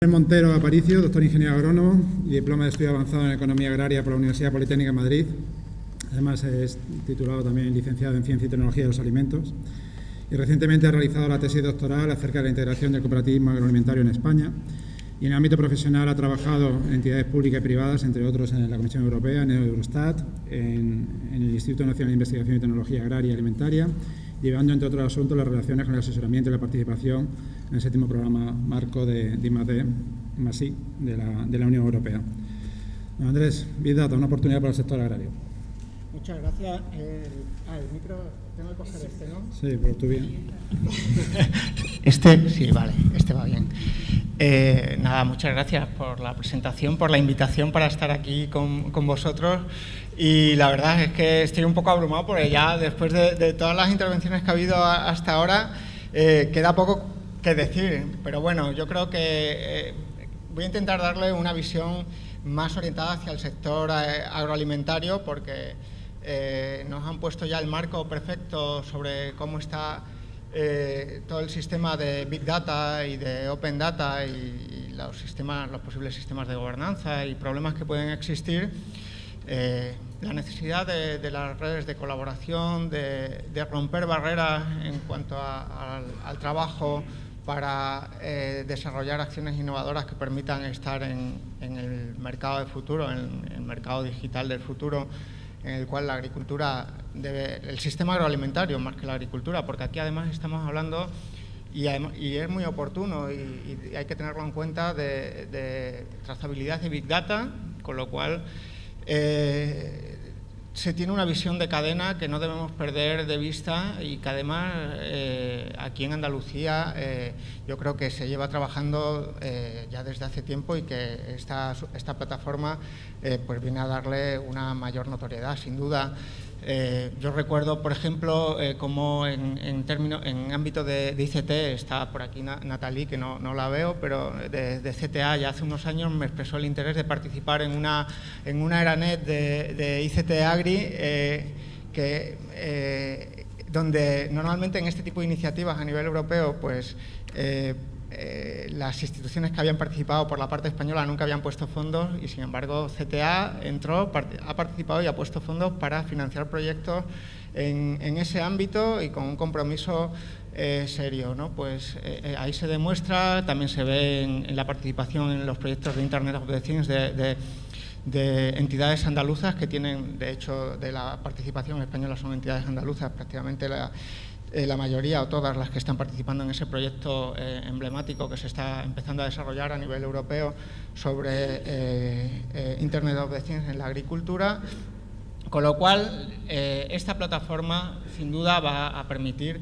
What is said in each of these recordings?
Montero Aparicio, doctor ingeniero agrónomo y diploma de estudio avanzado en Economía Agraria por la Universidad Politécnica de Madrid. Además es titulado también licenciado en Ciencia y Tecnología de los Alimentos. Y recientemente ha realizado la tesis doctoral acerca de la integración del cooperativismo agroalimentario en España. Y en el ámbito profesional ha trabajado en entidades públicas y privadas, entre otros en la Comisión Europea, en Eurostat, en el Instituto Nacional de Investigación y Tecnología Agraria y Alimentaria, llevando, entre otros asuntos, las relaciones con el asesoramiento y la participación en el 7º programa marco de I+D+I de la Unión Europea. Bueno, Andrés, Big Data, una oportunidad para el sector agrario. Muchas gracias. El micro, tengo que coger este, ¿no? Sí, pero tú bien. Sí, vale, este va bien. Nada, muchas gracias por la presentación, por la invitación para estar aquí con vosotros. Y la verdad es que estoy un poco abrumado porque ya después de todas las intervenciones que ha habido hasta ahora, queda poco que decir. Pero bueno, yo creo que voy a intentar darle una visión más orientada hacia el sector agroalimentario, porque nos han puesto ya el marco perfecto sobre cómo está todo el sistema de Big Data y de Open Data y los posibles sistemas de gobernanza y problemas que pueden existir. La necesidad de las redes de colaboración, de romper barreras en cuanto al trabajo para desarrollar acciones innovadoras que permitan estar en el mercado del futuro, en el mercado digital del futuro, en el cual la agricultura el sistema agroalimentario más que la agricultura, porque aquí además estamos hablando, y es muy oportuno y hay que tenerlo en cuenta, de trazabilidad de Big Data, con lo cual se tiene una visión de cadena que no debemos perder de vista y que además aquí en Andalucía yo creo que se lleva trabajando ya desde hace tiempo y que esta plataforma pues viene a darle una mayor notoriedad, sin duda. Yo recuerdo, por ejemplo, como en ámbito de ICT, está por aquí Natalie, que no la veo, pero de CTA ya hace unos años me expresó el interés de participar en una ERANET de ICT Agri, donde normalmente en este tipo de iniciativas a nivel europeo, pues las instituciones que habían participado por la parte española nunca habían puesto fondos y, sin embargo, CTA ha participado y ha puesto fondos para financiar proyectos en ese ámbito y con un compromiso serio, ¿no? Pues ahí se demuestra, también se ve en la participación en los proyectos de Internet of the Things de entidades andaluzas que tienen, de hecho, de la participación española son entidades andaluzas, prácticamente la mayoría o todas las que están participando en ese proyecto emblemático que se está empezando a desarrollar a nivel europeo sobre Internet of the Things en la agricultura, con lo cual esta plataforma sin duda va a permitir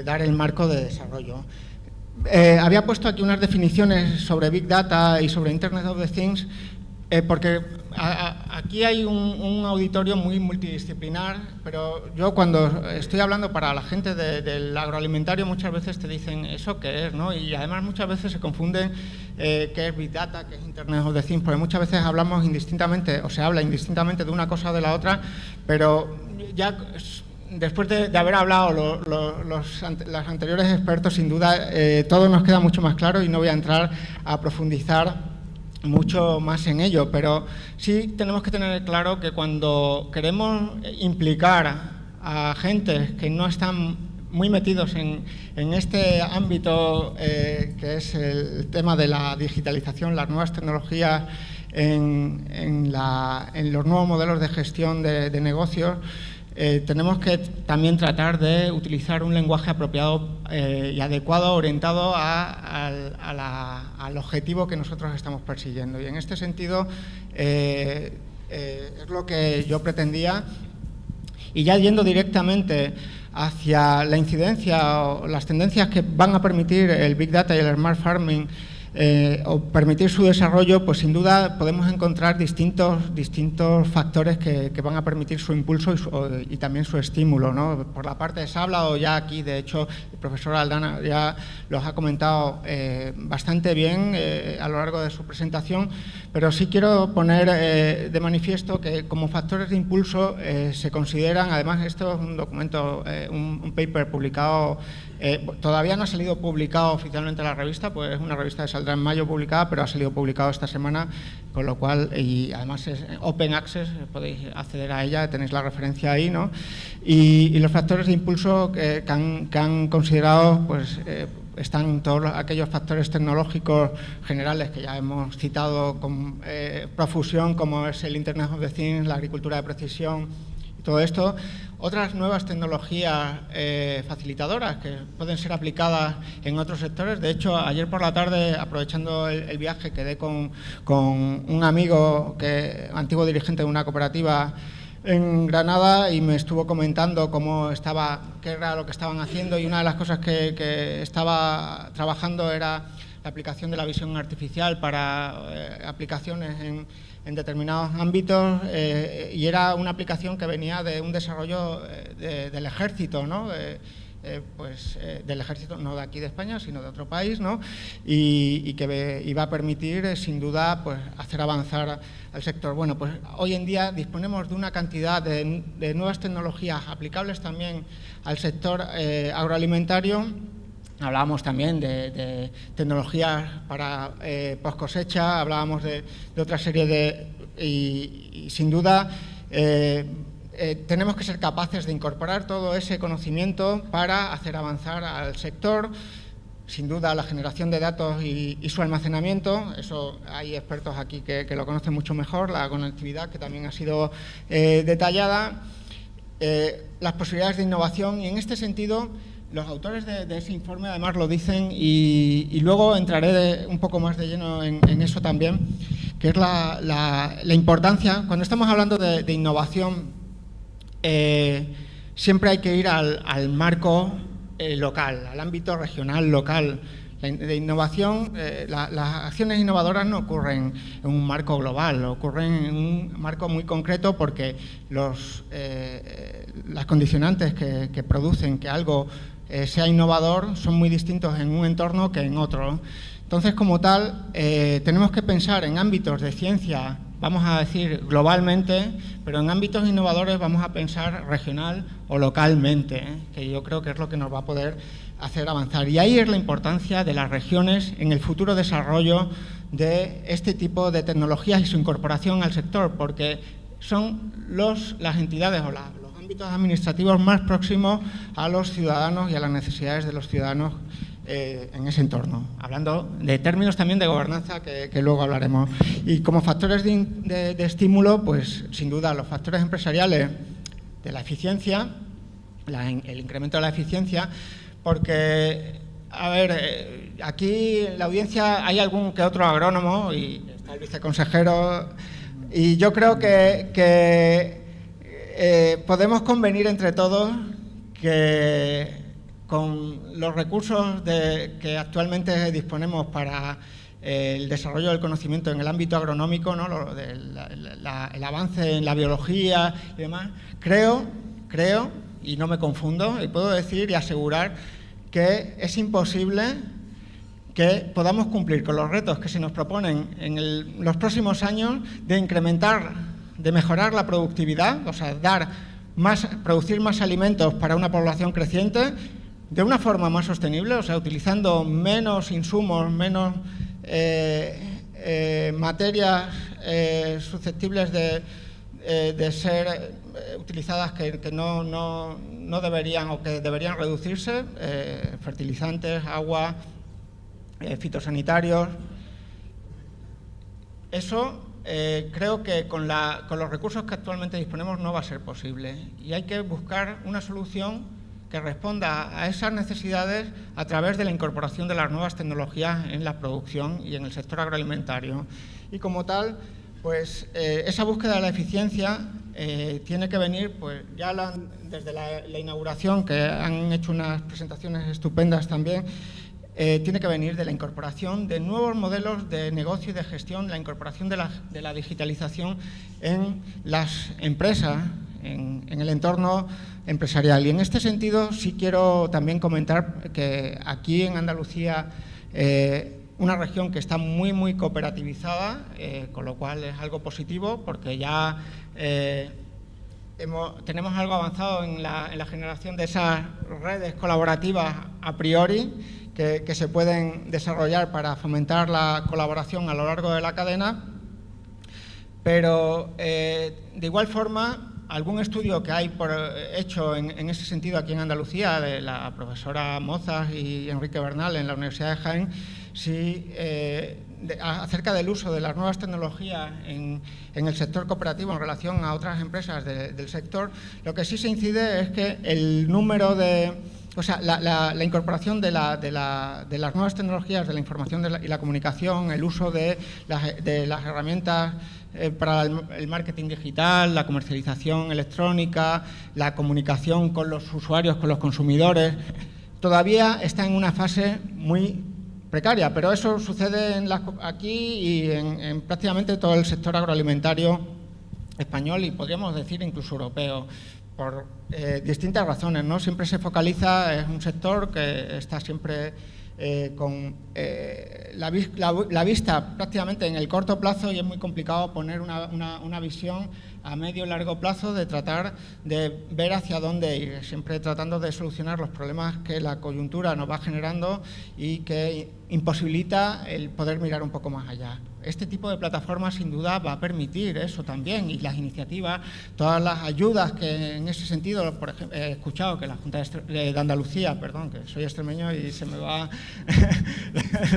dar el marco de desarrollo. Había puesto aquí unas definiciones sobre Big Data y sobre Internet of the Things porque aquí hay un auditorio muy multidisciplinar, pero yo cuando estoy hablando para la gente del agroalimentario muchas veces te dicen ¿eso qué es?, ¿no? Y además muchas veces se confunden qué es Big Data, qué es Internet of the Things, porque muchas veces hablamos indistintamente o se habla indistintamente de una cosa o de la otra, pero ya después de haber hablado los anteriores expertos, sin duda todo nos queda mucho más claro y no voy a entrar a profundizar mucho más en ello, pero sí tenemos que tener claro que cuando queremos implicar a agentes que no están muy metidos en este ámbito que es el tema de la digitalización, las nuevas tecnologías en los nuevos modelos de gestión de negocios, tenemos que también tratar de utilizar un lenguaje apropiado y adecuado, orientado al objetivo que nosotros estamos persiguiendo. Y en este sentido es lo que yo pretendía. Y ya yendo directamente hacia la incidencia o las tendencias que van a permitir el Big Data y el Smart Farming o permitir su desarrollo, pues sin duda podemos encontrar distintos factores que van a permitir su impulso y también su estímulo, ¿no? Por la parte se ha hablado ya aquí, de hecho el profesor Aldana ya los ha comentado bastante bien a lo largo de su presentación, pero sí quiero poner de manifiesto que como factores de impulso se consideran, además esto es un documento, un paper publicado, todavía no ha salido publicado oficialmente en la revista, pues es una revista de saldrá en mayo publicada, pero ha salido publicado esta semana, con lo cual, y además es Open Access, podéis acceder a ella, tenéis la referencia ahí, ¿no? Y los factores de impulso que han considerado, pues, están todos aquellos factores tecnológicos generales que ya hemos citado con profusión, como es el Internet of the Things, la agricultura de precisión y todo esto. Otras nuevas tecnologías facilitadoras que pueden ser aplicadas en otros sectores. De hecho, ayer por la tarde, aprovechando el viaje, quedé con un amigo, antiguo dirigente de una cooperativa en Granada, y me estuvo comentando qué era lo que estaban haciendo, y una de las cosas que estaba trabajando era la aplicación de la visión artificial para aplicaciones en determinados ámbitos, y era una aplicación que venía de un desarrollo del ejército, ¿no? Del ejército, no de aquí de España, sino de otro país, ¿no? Y que iba a permitir, sin duda, pues, hacer avanzar al sector. Bueno, pues hoy en día disponemos de una cantidad de nuevas tecnologías aplicables también al sector agroalimentario. Hablábamos también de tecnologías para post cosecha, hablábamos de otra serie y sin duda tenemos que ser capaces de incorporar todo ese conocimiento para hacer avanzar al sector. Sin duda, la generación de datos y su almacenamiento, eso hay expertos aquí que lo conocen mucho mejor, la conectividad, que también ha sido detallada, las posibilidades de innovación, y en este sentido los autores de ese informe además lo dicen, y luego entraré un poco más de lleno en eso también, que es la importancia. Cuando estamos hablando de innovación, siempre hay que ir al marco local, al ámbito regional, local. De innovación, las acciones innovadoras no ocurren en un marco global, ocurren en un marco muy concreto, porque las condicionantes que producen que algo sea innovador son muy distintos en un entorno que en otro. Entonces, como tal, tenemos que pensar en ámbitos de ciencia, vamos a decir globalmente, pero en ámbitos innovadores vamos a pensar regional o localmente, que yo creo que es lo que nos va a poder hacer avanzar. Y ahí es la importancia de las regiones en el futuro desarrollo de este tipo de tecnologías y su incorporación al sector, porque son las entidades o los ámbitos administrativos más próximos a los ciudadanos y a las necesidades de los ciudadanos en ese entorno, hablando de términos también de gobernanza que luego hablaremos. Y como factores de estímulo, pues sin duda los factores empresariales de la eficiencia, el incremento de la eficiencia, porque, a ver, aquí en la audiencia hay algún que otro agrónomo, y está el viceconsejero, y yo creo que podemos convenir entre todos que con los recursos que actualmente disponemos para el desarrollo del conocimiento en el ámbito agronómico, ¿no? El avance en la biología y demás, creo, y no me confundo, y puedo decir y asegurar que es imposible que podamos cumplir con los retos que se nos proponen en los próximos años de incrementar, de mejorar la productividad, o sea, producir más alimentos para una población creciente de una forma más sostenible, o sea, utilizando menos insumos, menos materias susceptibles de ser utilizadas que no deberían o que deberían reducirse, fertilizantes, agua, fitosanitarios. Eso creo que con los recursos que actualmente disponemos no va a ser posible, y hay que buscar una solución que responda a esas necesidades a través de la incorporación de las nuevas tecnologías en la producción y en el sector agroalimentario. Y como tal, pues esa búsqueda de la eficiencia tiene que venir, pues ya desde la inauguración, que han hecho unas presentaciones estupendas también, tiene que venir de la incorporación de nuevos modelos de negocio y de gestión, la incorporación de la digitalización en las empresas, en el entorno empresarial. Y en este sentido sí quiero también comentar que aquí en Andalucía, una región que está muy cooperativizada, con lo cual es algo positivo, porque ya tenemos algo avanzado en la generación de esas redes colaborativas a priori, que se pueden desarrollar para fomentar la colaboración a lo largo de la cadena, pero de igual forma, algún estudio que hay hecho en ese sentido aquí en Andalucía, de la profesora Mozas y Enrique Bernal en la Universidad de Jaén, sí, acerca del uso de las nuevas tecnologías en el sector cooperativo en relación a otras empresas del sector, lo que sí se incide es que el número de... O sea, la incorporación de las nuevas tecnologías de la información y la comunicación, el uso de las herramientas para el marketing digital, la comercialización electrónica, la comunicación con los usuarios, con los consumidores, todavía está en una fase muy precaria, pero eso sucede aquí y en prácticamente todo el sector agroalimentario español y podríamos decir incluso europeo, por distintas razones, ¿no? Siempre se focaliza, es un sector que está siempre con la vista prácticamente en el corto plazo y es muy complicado poner una visión a medio y largo plazo de tratar de ver hacia dónde ir, siempre tratando de solucionar los problemas que la coyuntura nos va generando y que imposibilita el poder mirar un poco más allá. Este tipo de plataformas sin duda va a permitir eso también y las iniciativas, todas las ayudas que en ese sentido, por ejemplo, he escuchado que la Junta de Andalucía, perdón, que soy extremeño y se me va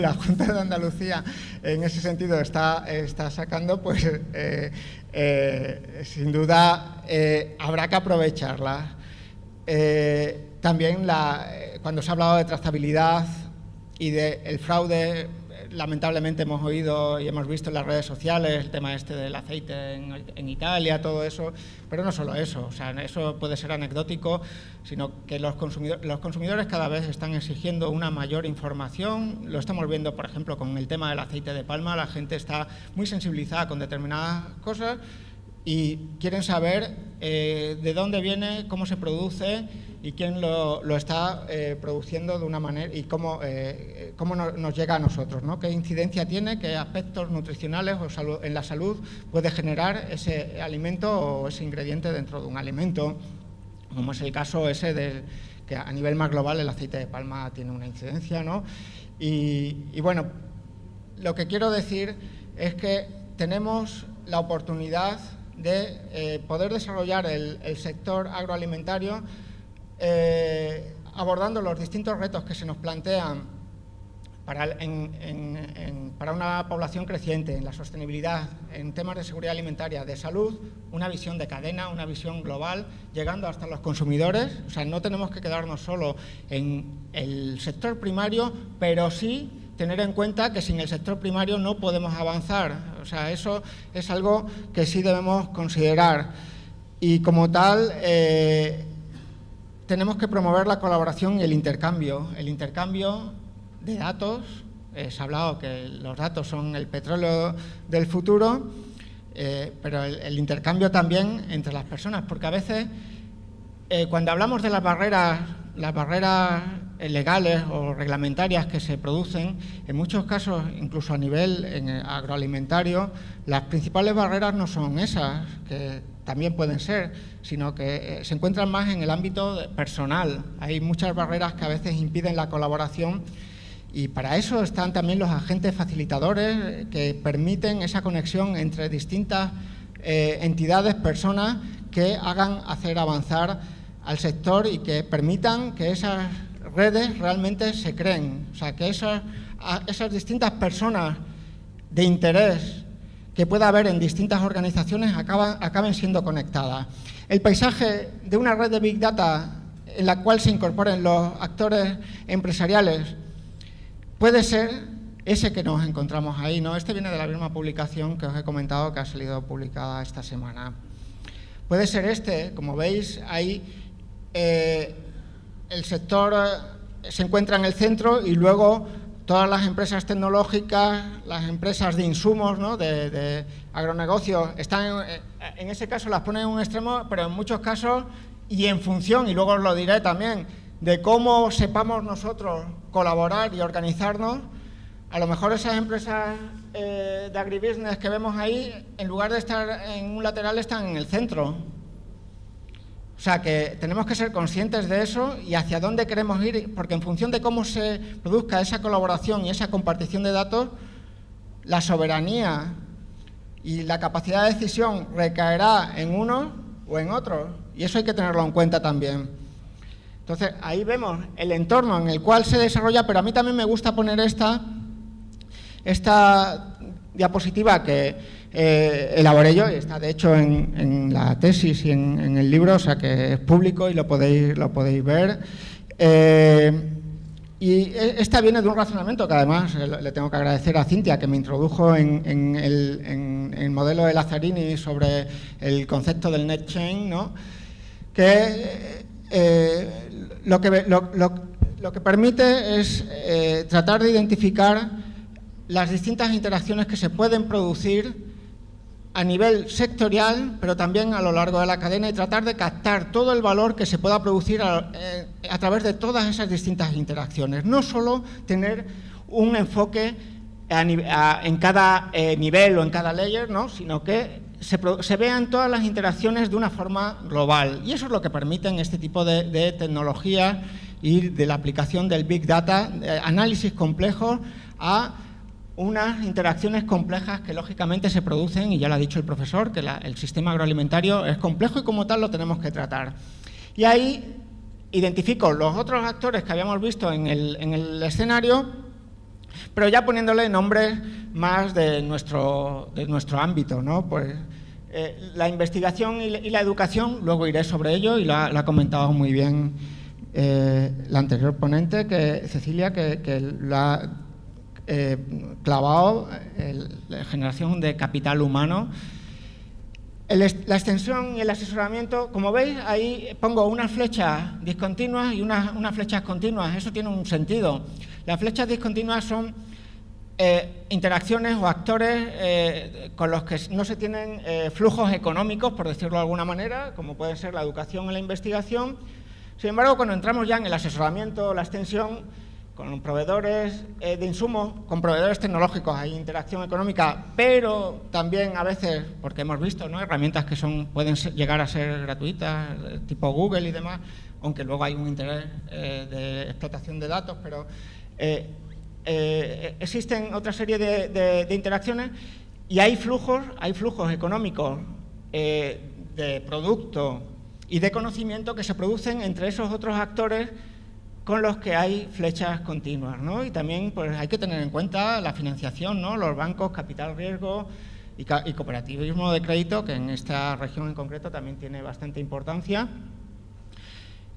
la Junta de Andalucía en ese sentido está sacando, pues sin duda habrá que aprovecharlas. También cuando se ha hablado de trazabilidad y del fraude, lamentablemente hemos oído y hemos visto en las redes sociales el tema este del aceite en Italia, todo eso, pero no solo eso, o sea, eso puede ser anecdótico, sino que los consumidores cada vez están exigiendo una mayor información, lo estamos viendo, por ejemplo, con el tema del aceite de palma, la gente está muy sensibilizada con determinadas cosas y quieren saber de dónde viene, cómo se produce y quién lo está produciendo de una manera y cómo nos llega a nosotros, ¿no? Qué incidencia tiene, qué aspectos nutricionales o en la salud puede generar ese alimento o ese ingrediente dentro de un alimento, como es el caso ese que a nivel más global el aceite de palma tiene una incidencia, ¿no? Y bueno, lo que quiero decir es que tenemos la oportunidad de poder desarrollar el sector agroalimentario abordando los distintos retos que se nos plantean para una población creciente, en la sostenibilidad, en temas de seguridad alimentaria, de salud, una visión de cadena, una visión global, llegando hasta los consumidores. O sea, no tenemos que quedarnos solo en el sector primario, pero sí tener en cuenta que sin el sector primario no podemos avanzar. O sea, eso es algo que sí debemos considerar. Y como tal, tenemos que promover la colaboración y el intercambio de datos. Se ha hablado que los datos son el petróleo del futuro, pero el intercambio también entre las personas, porque a veces cuando hablamos de las barreras legales o reglamentarias que se producen, en muchos casos, incluso a nivel agroalimentario, las principales barreras no son esas, que también pueden ser, sino que se encuentran más en el ámbito personal. Hay muchas barreras que a veces impiden la colaboración y para eso están también los agentes facilitadores que permiten esa conexión entre distintas entidades, personas que hagan hacer avanzar al sector y que permitan que esas redes realmente se creen. O sea, que esas distintas personas de interés que pueda haber en distintas organizaciones acaben siendo conectadas. El paisaje de una red de Big Data en la cual se incorporen los actores empresariales puede ser ese que nos encontramos ahí, ¿no? Este viene de la misma publicación que os he comentado que ha salido publicada esta semana. Puede ser como veis, ahí el sector se encuentra en el centro y luego todas las empresas tecnológicas, las empresas de insumos, ¿no?, de agronegocio, están en ese caso las ponen en un extremo, pero en muchos casos y en función, y luego os lo diré también, de cómo sepamos nosotros colaborar y organizarnos, a lo mejor esas empresas de agribusiness que vemos ahí, en lugar de estar en un lateral, están en el centro. O sea, que tenemos que ser conscientes de eso y hacia dónde queremos ir, porque en función de cómo se produzca esa colaboración y esa compartición de datos, la soberanía y la capacidad de decisión recaerá en unos o en otros, y eso hay que tenerlo en cuenta también. Entonces, ahí vemos el entorno en el cual se desarrolla, pero a mí también me gusta poner esta diapositiva que elaboré yo, y está de hecho en la tesis y en el libro, o sea que es público y lo podéis ver. Y esta viene de un razonamiento que además le tengo que agradecer a Cintia, que me introdujo en el modelo de Lazzarini sobre el concepto del net chain, ¿no? Que lo que permite es tratar de identificar las distintas interacciones que se pueden producir a nivel sectorial, pero también a lo largo de la cadena, y tratar de captar todo el valor que se pueda producir a través de todas esas distintas interacciones. No solo tener un enfoque en cada nivel o en cada layer, ¿no? Sino que se vean todas las interacciones de una forma global. Y eso es lo que permiten este tipo de tecnologías y de la aplicación del Big Data, análisis complejos a unas interacciones complejas que lógicamente se producen, y ya lo ha dicho el profesor, que el sistema agroalimentario es complejo y como tal lo tenemos que tratar. Y ahí identifico los otros actores que habíamos visto en el escenario, pero ya poniéndole nombres más de nuestro ámbito, ¿no? Pues la investigación y la educación, luego iré sobre ello, y lo ha comentado muy bien la anterior ponente, Cecilia, que la clavado la generación de capital humano. La extensión y el asesoramiento, como veis, ahí pongo unas flechas discontinuas y unas flechas continuas. Eso tiene un sentido. Las flechas discontinuas son interacciones o actores con los que no se tienen flujos económicos, por decirlo de alguna manera, como pueden ser la educación o la investigación. Sin embargo, cuando entramos ya en el asesoramiento o la extensión, con proveedores de insumos, con proveedores tecnológicos hay interacción económica, pero también a veces, porque hemos visto, ¿no?, herramientas que pueden llegar a ser gratuitas, tipo Google y demás, aunque luego hay un interés de explotación de datos, pero existen otra serie de interacciones y hay flujos económicos de producto y de conocimiento que se producen entre esos otros actores con los que hay flechas continuas, ¿no? Y también pues, hay que tener en cuenta la financiación, ¿no? Los bancos, capital riesgo y cooperativismo de crédito, que en esta región en concreto también tiene bastante importancia.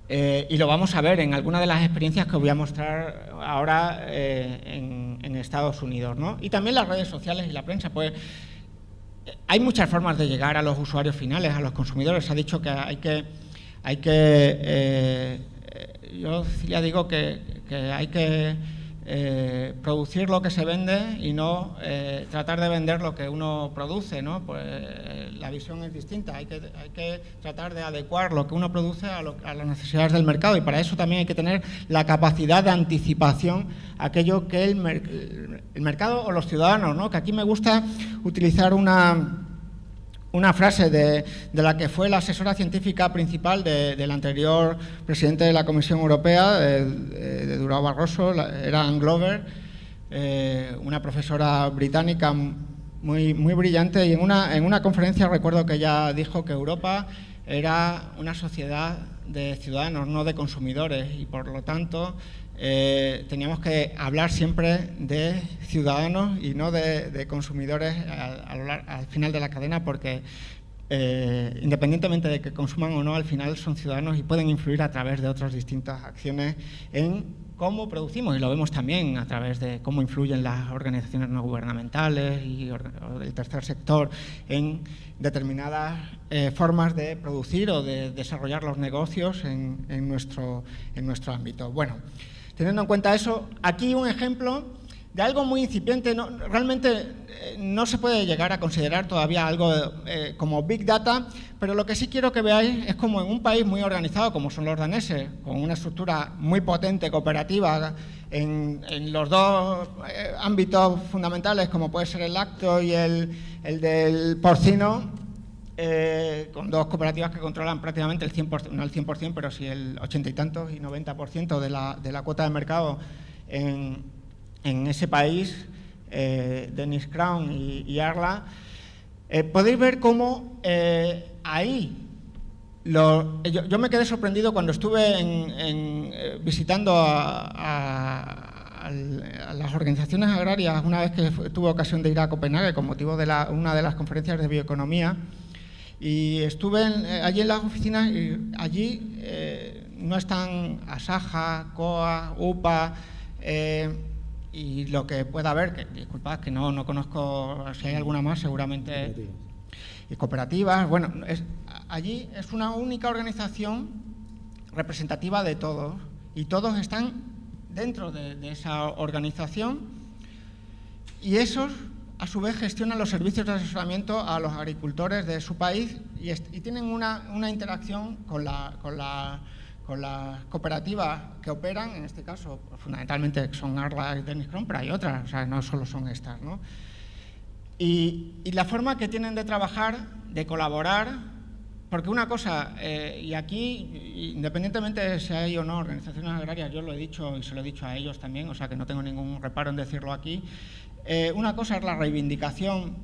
Y lo vamos a ver en alguna de las experiencias que os voy a mostrar ahora en Estados Unidos, ¿no? Y también las redes sociales y la prensa, pues hay muchas formas de llegar a los usuarios finales, a los consumidores. Se ha dicho que hay que yo, Cecilia, digo que hay que producir lo que se vende y no tratar de vender lo que uno produce, ¿no? Pues la visión es distinta, hay que tratar de adecuar lo que uno produce a las necesidades del mercado, y para eso también hay que tener la capacidad de anticipación a aquello que el mercado o los ciudadanos, ¿no? Que aquí me gusta utilizar una frase de la que fue la asesora científica principal del anterior presidente de la Comisión Europea, de Durão Barroso, era Anne Glover, una profesora británica muy brillante, y en una conferencia recuerdo que ella dijo que Europa era una sociedad de ciudadanos, no de consumidores, y por lo tanto teníamos que hablar siempre de ciudadanos y no de consumidores al final de la cadena, porque independientemente de que consuman o no, al final son ciudadanos y pueden influir a través de otras distintas acciones en cómo producimos, y lo vemos también a través de cómo influyen las organizaciones no gubernamentales y el tercer sector en determinadas formas de producir o de desarrollar los negocios en nuestro ámbito. Bueno, teniendo en cuenta eso, aquí un ejemplo de algo muy incipiente. Realmente no se puede llegar a considerar todavía algo como Big Data, pero lo que sí quiero que veáis es como en un país muy organizado, como son los daneses, con una estructura muy potente, cooperativa, en los dos ámbitos fundamentales, como puede ser el lácteo y el del porcino, con dos cooperativas que controlan prácticamente el 100%, no el 100%, pero sí el 80 y tantos y 90% de la cuota de mercado en ese país, Danish Crown y Arla. Podéis ver cómo ahí yo me quedé sorprendido cuando estuve visitando a las organizaciones agrarias una vez que tuve ocasión de ir a Copenhague con motivo de una de las conferencias de bioeconomía, y estuve allí en las oficinas y allí no están Asaja, COA, UPA y lo que pueda haber, que disculpad que no conozco si hay alguna más, seguramente, y cooperativas. Bueno, allí es una única organización representativa de todos y todos están dentro de esa organización, y esos a su vez gestionan los servicios de asesoramiento a los agricultores de su país y tienen una interacción con las cooperativas que operan, en este caso fundamentalmente son Arla y Danish Crown, pero hay otras, o sea, no solo son estas, ¿no? Y la forma que tienen de trabajar, de colaborar, porque una cosa, y aquí, independientemente de si hay o no organizaciones agrarias, yo lo he dicho y se lo he dicho a ellos también, o sea que no tengo ningún reparo en decirlo aquí, una cosa es la reivindicación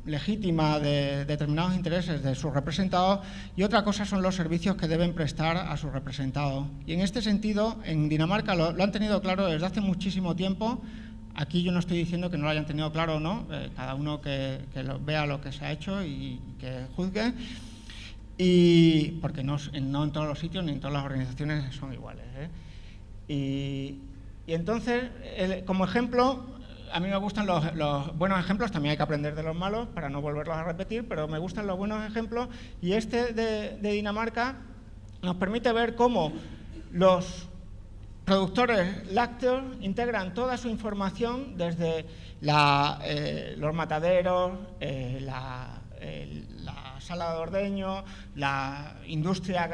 legítima de determinados intereses de sus representados y otra cosa son los servicios que deben prestar a sus representados. Y en este sentido, en Dinamarca lo han tenido claro desde hace muchísimo tiempo. Aquí yo no estoy diciendo que no lo hayan tenido claro o no, cada uno que vea lo que se ha hecho y que juzgue, y porque no en todos los sitios ni en todas las organizaciones son iguales, Y entonces, como ejemplo, a mí me gustan los buenos ejemplos, también hay que aprender de los malos para no volverlos a repetir, pero me gustan los buenos ejemplos, y este de Dinamarca nos permite ver cómo los productores lácteos integran toda su información desde los mataderos, la sala de ordeño, la industria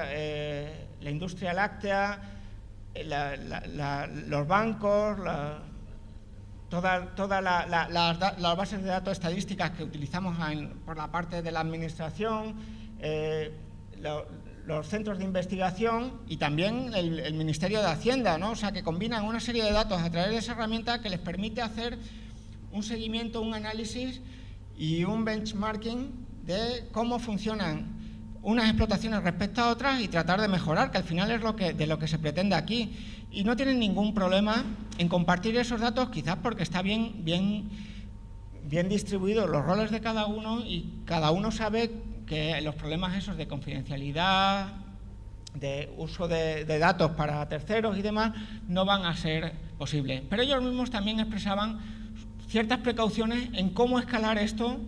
láctea, los bancos, todas las bases de datos estadísticas que utilizamos por la parte de la administración, los centros de investigación y también el Ministerio de Hacienda, ¿no? O sea, que combinan una serie de datos a través de esa herramienta que les permite hacer un seguimiento, un análisis y un benchmarking de cómo funcionan unas explotaciones respecto a otras y tratar de mejorar, que al final es de lo que se pretende aquí. Y no tienen ningún problema en compartir esos datos, quizás porque está bien distribuidos los roles de cada uno y cada uno sabe que los problemas esos de confidencialidad, de uso de datos para terceros y demás, no van a ser posibles. Pero ellos mismos también expresaban ciertas precauciones en cómo escalar esto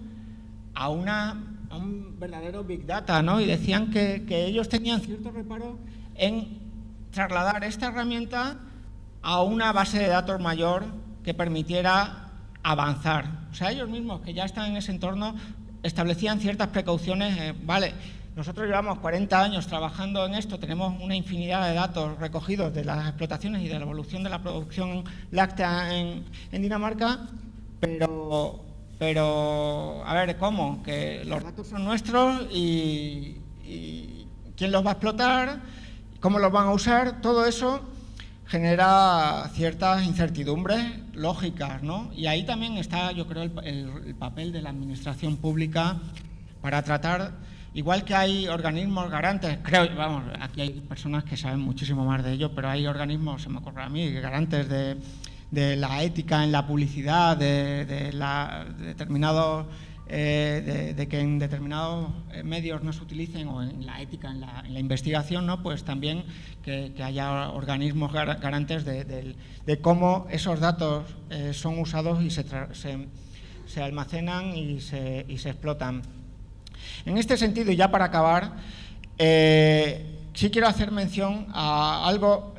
a un verdadero Big Data, ¿no? Y decían que ellos tenían cierto reparo en trasladar esta herramienta a una base de datos mayor que permitiera avanzar. O sea, ellos mismos que ya están en ese entorno establecían ciertas precauciones. Vale, nosotros llevamos 40 años trabajando en esto, tenemos una infinidad de datos recogidos de las explotaciones y de la evolución de la producción láctea en Dinamarca, pero a ver, ¿cómo? Que los datos son nuestros y quién los va a explotar, cómo los van a usar, todo eso genera ciertas incertidumbres lógicas, ¿no? Y ahí también está, yo creo, el papel de la administración pública para tratar, igual que hay organismos garantes, aquí hay personas que saben muchísimo más de ello, pero hay organismos, se me ocurre a mí, garantes de la ética en la publicidad, de que en determinados medios no se utilicen, o en la ética, en la investigación, ¿no? Pues también que haya organismos garantes de cómo esos datos son usados y se almacenan y se explotan. En este sentido, y ya para acabar, sí quiero hacer mención a algo.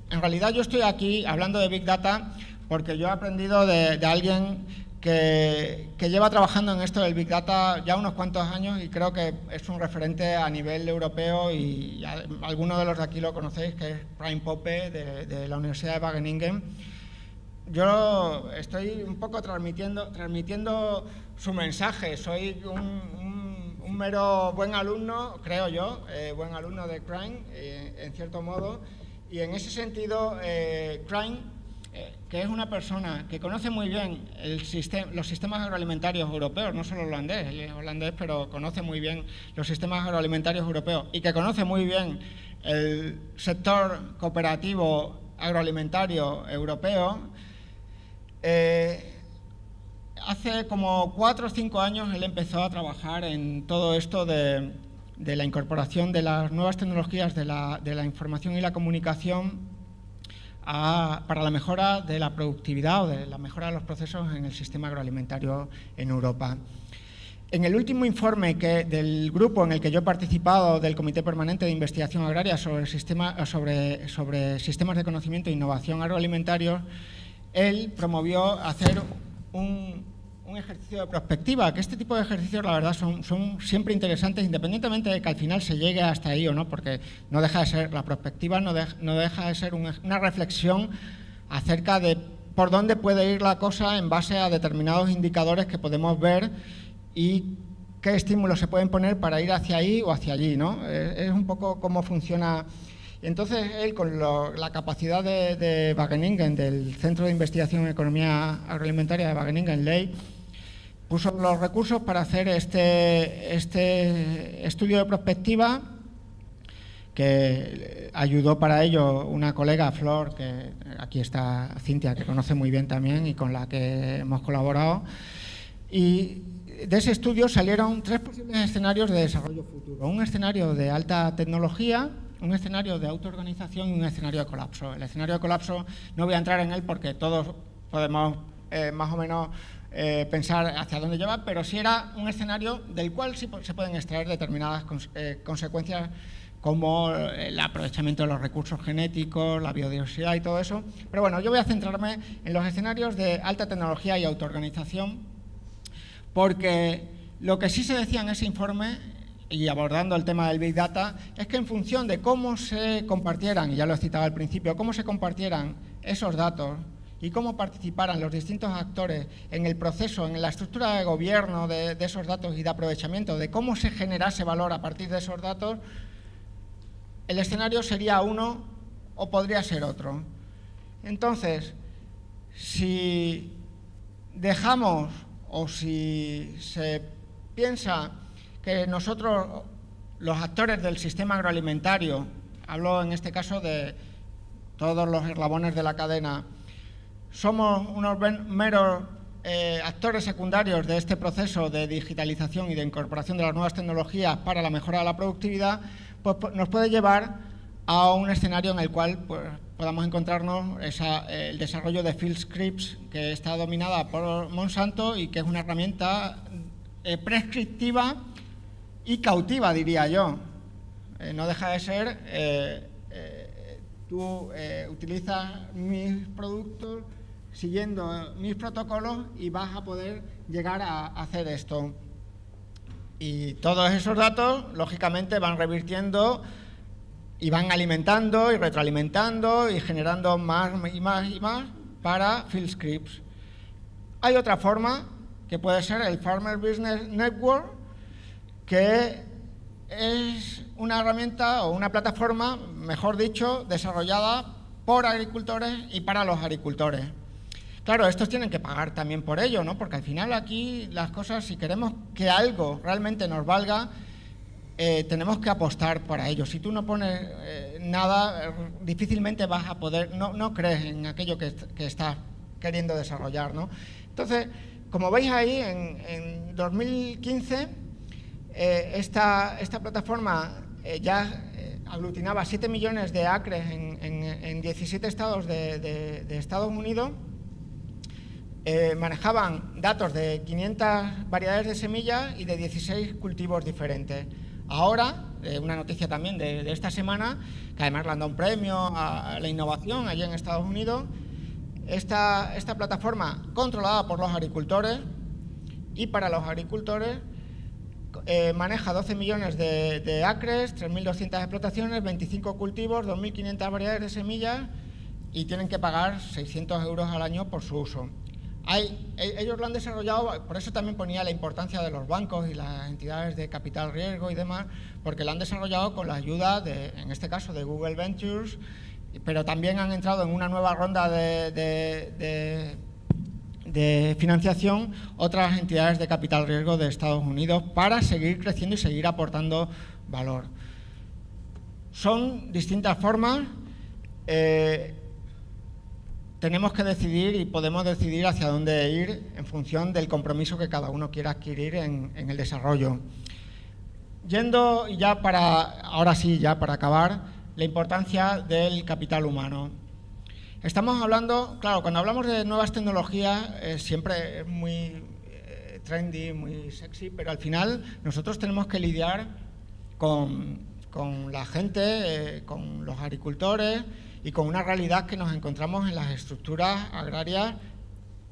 En realidad yo estoy aquí hablando de Big Data porque yo he aprendido de alguien que lleva trabajando en esto del Big Data ya unos cuantos años y creo que es un referente a nivel europeo, y algunos de los de aquí lo conocéis, que es Brian Pope de la Universidad de Wageningen. Yo estoy un poco transmitiendo su mensaje, soy un un mero buen alumno, creo yo, buen alumno de Crane, en cierto modo, y en ese sentido, Crane, que es una persona que conoce muy bien los sistemas agroalimentarios europeos, no solo holandés, él es holandés, pero conoce muy bien los sistemas agroalimentarios europeos y que conoce muy bien el sector cooperativo agroalimentario europeo. Hace como 4 o 5 años él empezó a trabajar en todo esto de la incorporación de las nuevas tecnologías de la información y la comunicación para la mejora de la productividad o de la mejora de los procesos en el sistema agroalimentario en Europa. En el último informe del grupo en el que yo he participado, del Comité Permanente de Investigación Agraria sobre sistemas de conocimiento e innovación agroalimentarios, él promovió hacer un ejercicio de prospectiva, que este tipo de ejercicios, la verdad, son siempre interesantes, independientemente de que al final se llegue hasta ahí o no, porque no deja de ser, la prospectiva no deja de ser una reflexión acerca de por dónde puede ir la cosa en base a determinados indicadores que podemos ver y qué estímulos se pueden poner para ir hacia ahí o hacia allí, ¿no? Es un poco cómo funciona. Entonces, él, con la capacidad de Wageningen, del Centro de Investigación en Economía Agroalimentaria de Wageningen, Ley, puso los recursos para hacer este estudio de prospectiva, que ayudó para ello una colega, Flor, que aquí está Cintia, que conoce muy bien también y con la que hemos colaborado. Y de ese estudio salieron 3 posibles escenarios de desarrollo futuro. Un escenario de alta tecnología, un escenario de autoorganización y un escenario de colapso. El escenario de colapso no voy a entrar en él porque todos podemos más o menos pensar hacia dónde lleva, pero sí era un escenario del cual sí se pueden extraer determinadas consecuencias, como el aprovechamiento de los recursos genéticos, la biodiversidad y todo eso. Pero bueno, yo voy a centrarme en los escenarios de alta tecnología y autoorganización, porque lo que sí se decía en ese informe, y abordando el tema del Big Data, es que en función de cómo se compartieran, y ya lo he citado al principio, cómo se compartieran esos datos y cómo participaran los distintos actores en el proceso, en la estructura de gobierno de esos datos y de aprovechamiento, de cómo se generase valor a partir de esos datos, el escenario sería uno o podría ser otro. Entonces, si dejamos o si se piensa que nosotros, los actores del sistema agroalimentario, hablo en este caso de todos los eslabones de la cadena, somos unos meros actores secundarios de este proceso de digitalización y de incorporación de las nuevas tecnologías para la mejora de la productividad, pues nos puede llevar a un escenario en el cual pues, podamos encontrarnos el desarrollo de field scripts, que está dominada por Monsanto y que es una herramienta prescriptiva y cautiva, diría yo. No deja de ser, tú utilizas mis productos siguiendo mis protocolos y vas a poder llegar a hacer esto. Y todos esos datos, lógicamente, van revirtiendo y van alimentando y retroalimentando y generando más y más y más para field scripts. Hay otra forma, que puede ser el Farmer Business Network, que es una herramienta o una plataforma, mejor dicho, desarrollada por agricultores y para los agricultores. Claro, estos tienen que pagar también por ello, ¿no? Porque al final aquí las cosas, si queremos que algo realmente nos valga, tenemos que apostar para ello. Si tú no pones nada, difícilmente vas a poder, no crees en aquello que estás queriendo desarrollar, ¿no? Entonces, como veis ahí, en 2015, esta plataforma ya aglutinaba 7 millones de acres en 17 estados de Estados Unidos. Manejaban datos de 500 variedades de semillas y de 16 cultivos diferentes. Ahora, una noticia también de esta semana, que además le han dado un premio a la innovación allí en Estados Unidos, esta plataforma controlada por los agricultores y para los agricultores maneja 12 millones de acres, 3.200 explotaciones, 25 cultivos, 2.500 variedades de semillas y tienen que pagar 600 euros al año por su uso. ellos lo han desarrollado, por eso también ponía la importancia de los bancos y las entidades de capital riesgo y demás, porque lo han desarrollado con la ayuda, en este caso, de Google Ventures, pero también han entrado en una nueva ronda de financiación otras entidades de capital riesgo de Estados Unidos para seguir creciendo y seguir aportando valor. Son distintas formas. Tenemos que decidir y podemos decidir hacia dónde ir en función del compromiso que cada uno quiera adquirir en el desarrollo. Yendo ya ahora sí, ya para acabar, la importancia del capital humano. Estamos hablando, claro, cuando hablamos de nuevas tecnologías siempre es muy trendy, muy sexy, pero al final nosotros tenemos que lidiar con la gente, con los agricultores y con una realidad que nos encontramos en las estructuras agrarias.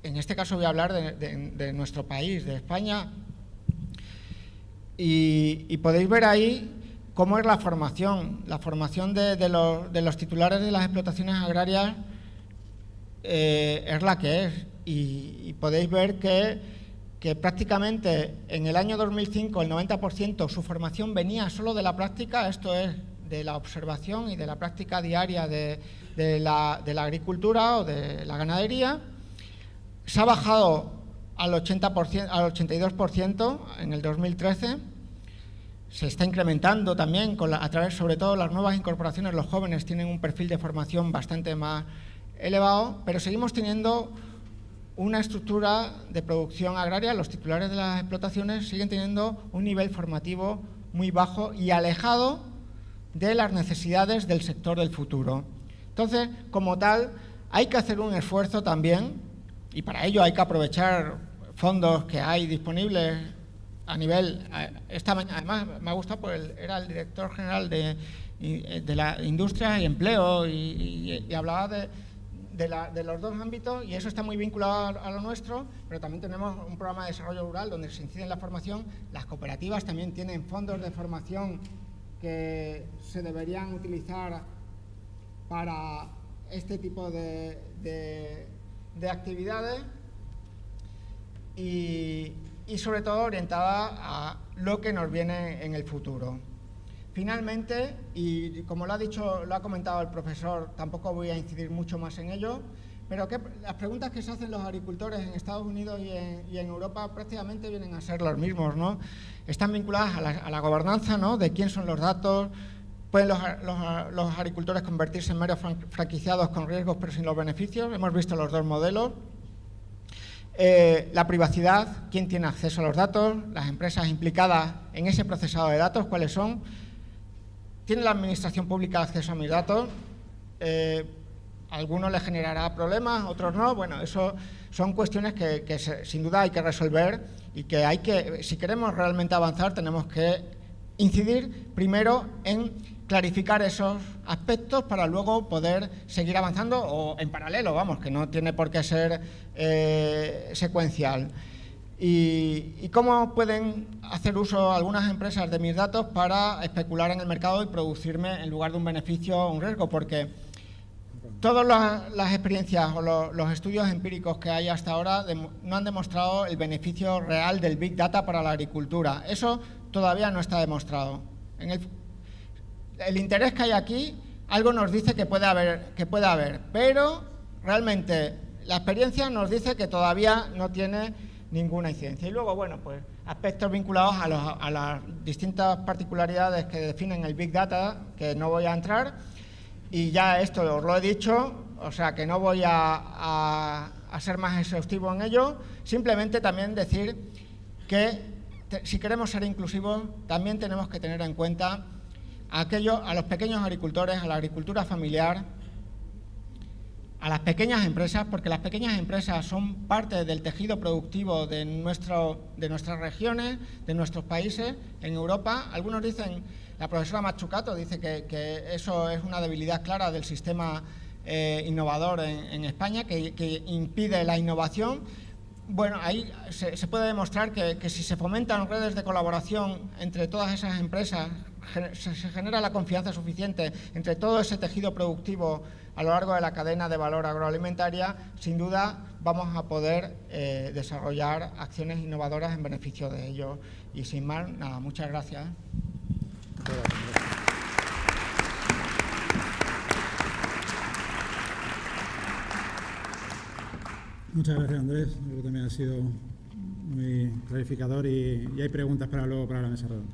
En este caso voy a hablar de nuestro país, de España, y podéis ver ahí cómo es la formación de los titulares de las explotaciones agrarias. Es la que es, y podéis ver que prácticamente en el año 2005 el 90% su formación venía solo de la práctica, esto es, de la observación y de la práctica diaria de la agricultura o de la ganadería. Se ha bajado al 82% en el 2013. Se está incrementando también a través, sobre todo, las nuevas incorporaciones. Los jóvenes tienen un perfil de formación bastante más elevado, pero seguimos teniendo una estructura de producción agraria. Los titulares de las explotaciones siguen teniendo un nivel formativo muy bajo y alejado de las necesidades del sector del futuro. Entonces, como tal, hay que hacer un esfuerzo también, y para ello hay que aprovechar fondos que hay disponibles a nivel... Además, me ha gustado, pues era el director general de la industria y empleo y hablaba de los dos ámbitos, y eso está muy vinculado a lo nuestro, pero también tenemos un programa de desarrollo rural donde se incide en la formación. Las cooperativas también tienen fondos de formación que se deberían utilizar para este tipo de actividades y sobre todo orientada a lo que nos viene en el futuro. Finalmente, y como lo ha comentado el profesor, tampoco voy a incidir mucho más en ello, pero las preguntas que se hacen los agricultores en Estados Unidos y en Europa prácticamente vienen a ser los mismos, ¿no? Están vinculadas a la gobernanza, ¿no? De quién son los datos. ¿Pueden los agricultores convertirse en meros franquiciados con riesgos pero sin los beneficios? Hemos visto los dos modelos. La privacidad, quién tiene acceso a los datos, las empresas implicadas en ese procesado de datos, cuáles son. ¿Tiene la administración pública acceso a mis datos? Algunos les generará problemas, otros no. Bueno, eso son cuestiones que sin duda hay que resolver y que si queremos realmente avanzar, tenemos que incidir primero en clarificar esos aspectos para luego poder seguir avanzando, o en paralelo, vamos, que no tiene por qué ser secuencial. ¿Y cómo pueden hacer uso algunas empresas de mis datos para especular en el mercado y producirme, en lugar de un beneficio, un riesgo? Porque todas las experiencias o los estudios empíricos que hay hasta ahora no han demostrado el beneficio real del Big Data para la agricultura. Eso todavía no está demostrado. El interés que hay aquí, algo nos dice que puede haber, pero realmente la experiencia nos dice que todavía no tiene ninguna incidencia. Y luego, bueno, pues aspectos vinculados a las distintas particularidades que definen el Big Data, que no voy a entrar, y ya esto os lo he dicho, o sea que no voy a ser más exhaustivo en ello. Simplemente también decir que si queremos ser inclusivos, también tenemos que tener en cuenta a los pequeños agricultores, a la agricultura familiar, a las pequeñas empresas, porque las pequeñas empresas son parte del tejido productivo de nuestras regiones, de nuestros países. En Europa, algunos dicen, la profesora Mazzucato dice que eso es una debilidad clara del sistema innovador en España, que impide la innovación. Bueno, ahí se puede demostrar que si se fomentan redes de colaboración entre todas esas empresas, se genera la confianza suficiente entre todo ese tejido productivo a lo largo de la cadena de valor agroalimentaria, sin duda vamos a poder desarrollar acciones innovadoras en beneficio de ellos. Y sin más, nada, muchas gracias. Muchas gracias, Andrés. Yo creo que también ha sido muy clarificador y hay preguntas para luego para la mesa redonda.